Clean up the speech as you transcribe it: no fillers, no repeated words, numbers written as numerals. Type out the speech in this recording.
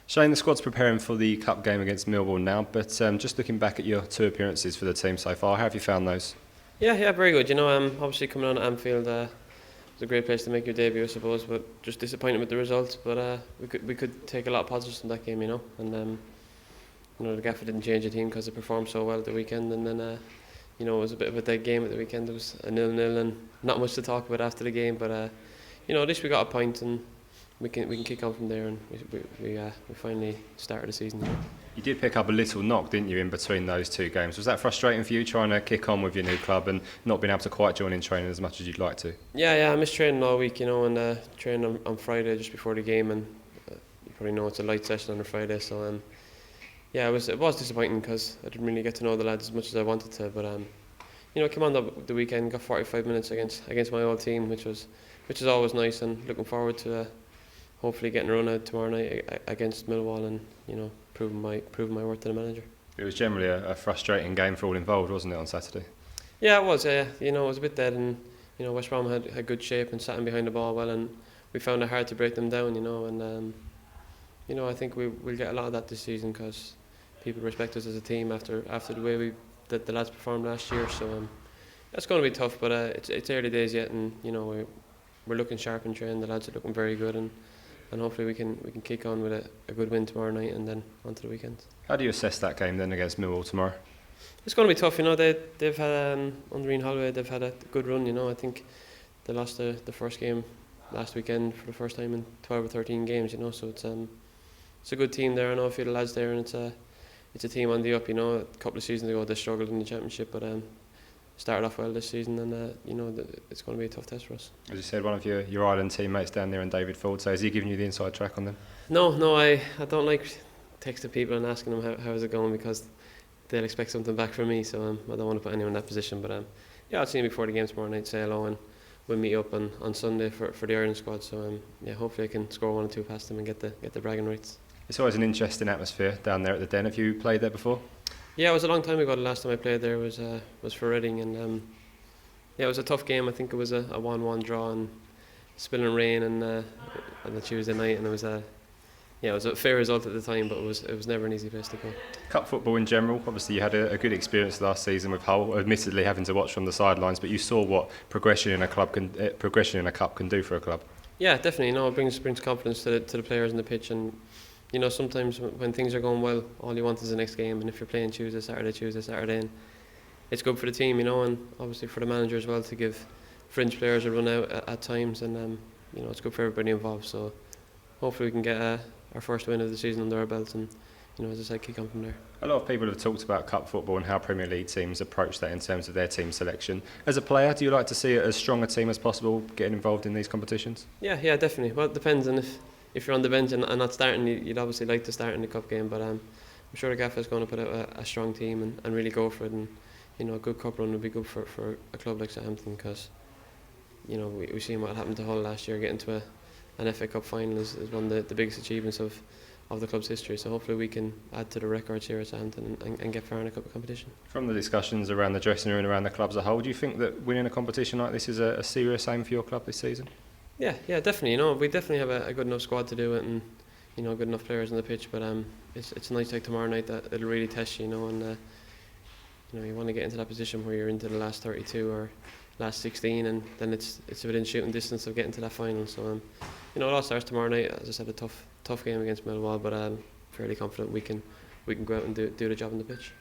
Shane, the squad's preparing for the cup game against Millwall now, but just looking back at your 2 appearances for the team so far, how have you found those? Yeah, very good. Obviously coming on at Anfield was a great place to make your debut, I suppose. But just disappointed with the results. But we could take a lot of positives from that game, And the gaffer didn't change the team because it performed so well at the weekend. And then it was a bit of a dead game at the weekend. It was a 0-0 and not much to talk about after the game. But at least we got a point and we can kick on from there. And we finally started the season. You did pick up a little knock, didn't you, in between those 2 games? Was that frustrating for you, trying to kick on with your new club and not being able to quite join in training as much as you'd like to? Yeah, I missed training all week, and training on Friday just before the game, and you probably know it's a light session on a Friday, so it was disappointing because I didn't really get to know the lads as much as I wanted to, but came on the weekend, got 45 minutes against my old team, which is always nice, and looking forward to hopefully getting a run out tomorrow night against Millwall and proving my worth to the manager. It was generally a frustrating game for all involved, wasn't it, on Saturday? Yeah, it was. It was a bit dead, and West Brom had good shape and sat in behind the ball well, and we found it hard to break them down. And I think we'll get a lot of that this season because people respect us as a team after the way the lads performed last year. So that's going to be tough, but it's early days yet, and we're looking sharp in training. The lads are looking very good, and hopefully we can kick on with a good win tomorrow night and then onto the weekend. How do you assess that game then against Millwall tomorrow? It's going to be tough. They've had under Ian Holloway, they've had a good run. I think they lost the first game last weekend for the first time in 12 or 13 games. So it's a good team there. I know a few of the lads there, and it's a team on the up. A couple of seasons ago they struggled in the Championship, but started off well this season, and it's going to be a tough test for us. As you said, one of your Ireland teammates down there, and David Ford. So has he given you the inside track on them? No, I don't like texting people and asking them how is it going because they'll expect something back from me. So I don't want to put anyone in that position. But I'll see him before the game tomorrow night. Say hello, and we'll meet up on Sunday for the Ireland squad. So hopefully I can score 1 or 2 past them and get the bragging rights. It's always an interesting atmosphere down there at the Den. Have you played there before? Yeah, it was a long time ago. The last time I played there was for Reading, and it was a tough game. I think it was a 1-1 draw and spilling rain and on the Tuesday night, and it was a fair result at the time, but it was never an easy place to go. Cup football in general, obviously you had a good experience last season with Hull, admittedly having to watch from the sidelines, but you saw what progression in a cup can do for a club. Yeah, definitely. It brings confidence to the players on the pitch, and sometimes when things are going well, all you want is the next game, and if you're playing Tuesday, Saturday, and it's good for the team, and obviously for the manager as well to give fringe players a run out at times, and it's good for everybody involved. So hopefully we can get our first win of the season under our belts, and as I said, kick on from there. A lot of people have talked about cup football and how Premier League teams approach that in terms of their team selection. As a player, do you like to see as strong a team as possible getting involved in these competitions? Yeah, definitely. Well, it depends on if you're on the bench and not starting, you'd obviously like to start in the cup game, but I'm sure the gaffer is going to put out a strong team and really go for it, and a good cup run would be good for a club like Southampton, because we've seen what happened to Hull last year. Getting to an FA Cup final is one of the biggest achievements of the club's history, so hopefully we can add to the records here at Southampton and get far in a cup of competition. From the discussions around the dressing room and around the club as a whole, do you think that winning a competition like this is a serious aim for your club this season? Yeah, definitely. We definitely have a good enough squad to do it, and good enough players on the pitch. But it's a night like tomorrow night that it'll really test you. And you want to get into that position where you're into the last 32 or last 16, and then it's within shooting distance of getting to that final. So it all starts tomorrow night. As I said, a tough game against Millwall, but I'm fairly confident we can go out and do the job on the pitch.